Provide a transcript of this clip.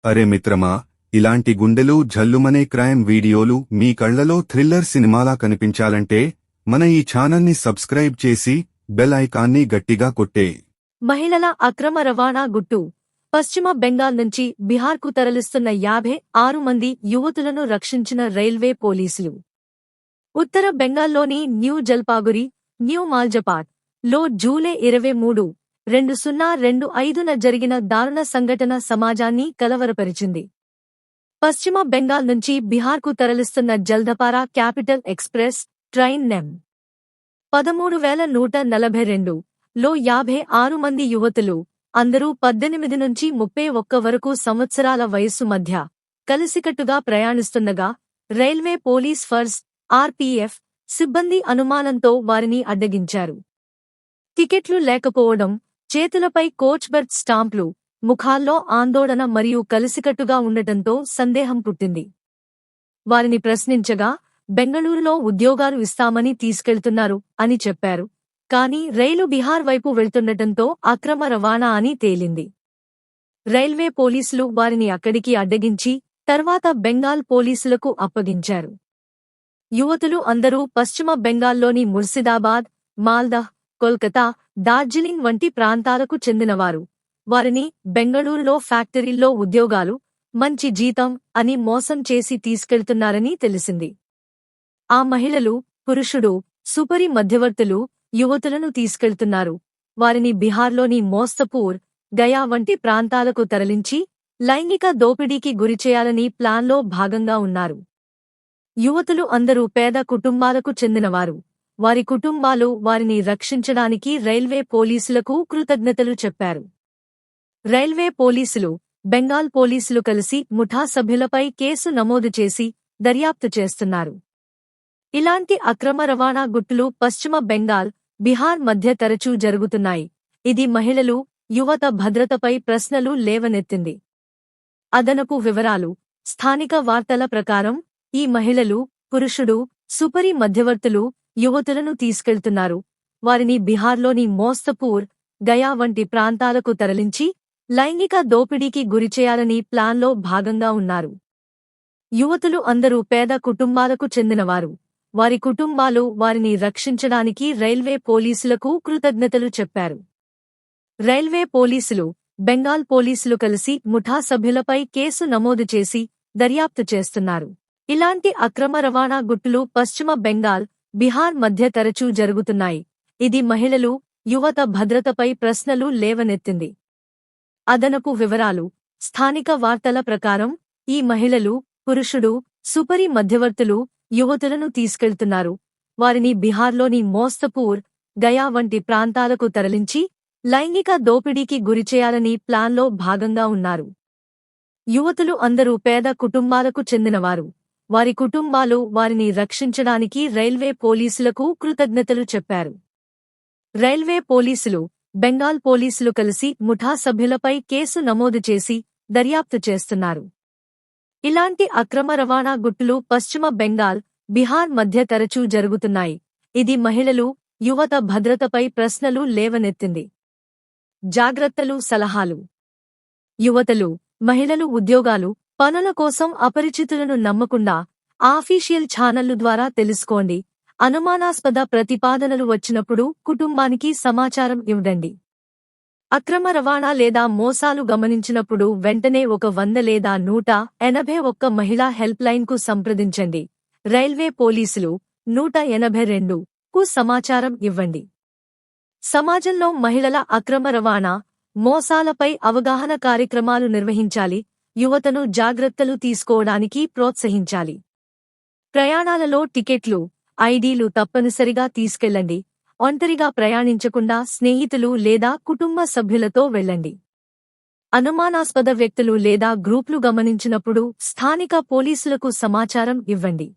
అరే మిత్రమా, ఇలాంటి గుండెలు జల్లుమనే క్రైమ్ వీడియోలు మీ కళ్లలో థ్రిల్లర్ సినిమాలా కనిపించాలంటే మన ఈ ఛానల్ని సబ్స్క్రైబ్ చేసి బెల్ ఐకాన్ని గట్టిగా కొట్టే. మహిళల అక్రమ రవాణా గుట్టు. పశ్చిమ బెంగాల్ నుంచి బిహార్కు తరలిస్తున్న 56 మంది యువతులను రక్షించిన రైల్వే పోలీసులు. ఉత్తర బెంగాల్లోని న్యూ జల్పాగురి, న్యూ మాల్జపాట్ లో జూలై 23, 2025న జరిగిన దారుణ సంఘటన సమాజాన్ని కలవరపరిచింది. పశ్చిమ బెంగాల్ నుంచి బిహార్కు తరలిస్తున్న జల్దపారా క్యాపిటల్ ఎక్స్ప్రెస్ ట్రైన్ నెం. 13142 లో 56 మంది యువతులు, అందరూ 18 నుంచి 31 వరకు సంవత్సరాల వయస్సు మధ్య, కలిసికట్టుగా ప్రయాణిస్తుండగా రైల్వే పోలీస్ ఫోర్స్ ఆర్పీఎఫ్ సిబ్బంది అనుమానంతో వారిని అడ్డగించారు. టికెట్లు లేకపోవడం, చేతులపై కోచ్ బెర్త్ స్టాంప్లు, ముఖాల్లో ఆందోళన మరియు కలిసికట్టుగా ఉండటంతో సందేహం పుట్టింది. వారిని ప్రశ్నించగా బెంగళూరులో ఉద్యోగాలు ఇస్తామని తీసుకెళ్తున్నారు అని చెప్పారు. కానీ రైలు బిహార్ వైపు వెళ్తుండటంతో అక్రమ రవాణా అని తేలింది. రైల్వే పోలీసులు వారిని అక్కడికి అడ్డగించి తర్వాత బెంగాల్ పోలీసులకు అప్పగించారు. యువతులు అందరూ పశ్చిమ బెంగాల్లోని ముర్సిదాబాద్, మాల్దా, కోల్కతా, డార్జిలింగ్ వంటి ప్రాంతాలకు చెందినవారు. వారిని బెంగళూరులో ఫ్యాక్టరీల్లో ఉద్యోగాలు, మంచి జీతం అని మోసం చేసి తీసుకెళ్తున్నారని తెలిసింది. ఆ మహిళలు, పురుషుడు, సుపరి మధ్యవర్తులు యువతులను తీసుకెళ్తున్నారు. వారిని బిహార్లోని మోస్తపూర్, గయా వంటి ప్రాంతాలకు తరలించి లైంగిక దోపిడీకి గురిచేయాలని ప్లాన్లో భాగంగా ఉన్నారు. యువతులు అందరూ పేద కుటుంబాలకు చెందినవారు. వారి కుటుంబాలు వారిని రక్షించడానికి రైల్వే పోలీసులకు కృతజ్ఞతలు చెప్పారు. రైల్వే పోలీసులు, బెంగాల్ పోలీసులు కలిసి ముఠా సభ్యులపై కేసు నమోదు చేసి దర్యాప్తు చేస్తున్నారు. ఇలాంటి అక్రమ రవాణా గుట్టులు పశ్చిమ బెంగాల్, బిహార్ మధ్య తరచూ జరుగుతున్నాయి. ఇది మహిళలు, యువత భద్రతపై ప్రశ్నలు లేవనెత్తింది. అదనపు వివరాలు. స్థానిక వార్తల ప్రకారం ఈ మహిళలు, పురుషుడు, సుపరి మధ్యవర్తులు యువతులను తీసుకెళ్తున్నారు. వారిని బిహార్లోని మోస్తపూర్, గయా వంటి ప్రాంతాలకు తరలించి లైంగిక దోపిడీకి గురిచేయాలని ప్లాన్లో భాగంగా ఉన్నారు. యువతులు అందరూ పేద కుటుంబాలకు చెందినవారు. వారి కుటుంబాలు వారిని రక్షించడానికి రైల్వే పోలీసులకు కృతజ్ఞతలు చెప్పారు. రైల్వే పోలీసులు, బెంగాల్ పోలీసులు కలిసి ముఠా సభ్యులపై కేసు నమోదు చేసి దర్యాప్తు చేస్తున్నారు. ఇలాంటి అక్రమ రవాణా గుట్టులు పశ్చిమ బెంగాల్, బిహార్ మధ్య తరచూ జరుగుతున్నాయి. ఇది మహిళలు, యువత భద్రతపై ప్రశ్నలు లేవనెత్తింది. అదనపు వివరాలు. స్థానిక వార్తల ప్రకారం ఈ మహిళలు, పురుషుడు, సుపరి మధ్యవర్తులు యువతులను తీసుకెళ్తున్నారు. వారిని బిహార్లోని మోస్తపూర్, గయా వంటి ప్రాంతాలకు తరలించి లైంగిక దోపిడీకి గురిచేయాలని ప్లాన్లో భాగంగా ఉన్నారు. యువతులు అందరూ పేద కుటుంబాలకు చెందినవారు. వారి కుటుంబాలు వారిని రక్షించడానికి రైల్వే పోలీసులకు కృతజ్ఞతలు చెప్పారు. రైల్వే పోలీసులు, బెంగాల్ పోలీసులు కలిసి ముఠా సభ్యులపై కేసు నమోదు చేసి దర్యాప్తు చేస్తున్నారు. ఇలాంటి అక్రమ రవాణా గుట్టులు పశ్చిమ బెంగాల్, బిహార్ మధ్య తరచూ జరుగుతున్నాయి. ఇది మహిళలు, యువత భద్రతపై ప్రశ్నలు లేవనెత్తింది. జాగ్రత్తలు, సలహాలు. యువతలు, మహిళలు ఉద్యోగాలు, పనుల కోసం అపరిచితులను నమ్మకుండా ఆఫీషియల్ ఛానళ్లు ద్వారా తెలుసుకోండి. అనుమానాస్పద ప్రతిపాదనలు వచ్చినప్పుడు కుటుంబానికి సమాచారం ఇవ్వండి. అక్రమ రవాణా లేదా మోసాలు గమనించినప్పుడు వెంటనే 100 లేదా 181 మహిళా హెల్ప్ లైన్కు సంప్రదించండి. రైల్వే పోలీసులు 182కు సమాచారం ఇవ్వండి. సమాజంలో మహిళల అక్రమ రవాణా, మోసాలపై అవగాహన కార్యక్రమాలు నిర్వహించాలి. యువతను జాగ్రత్తలు తీసుకోవడానికి ప్రోత్సహించాలి. ప్రయాణాలలో టికెట్లు, ఐడీలు తప్పనిసరిగా తీసుకెళ్లండి. ఒంటరిగా ప్రయాణించకుండా స్నేహితులు లేదా కుటుంబ సభ్యులతో వెళ్ళండి. అనుమానాస్పద వ్యక్తులు లేదా గ్రూప్లు గమనించినప్పుడు స్థానిక పోలీసులకు సమాచారం ఇవ్వండి.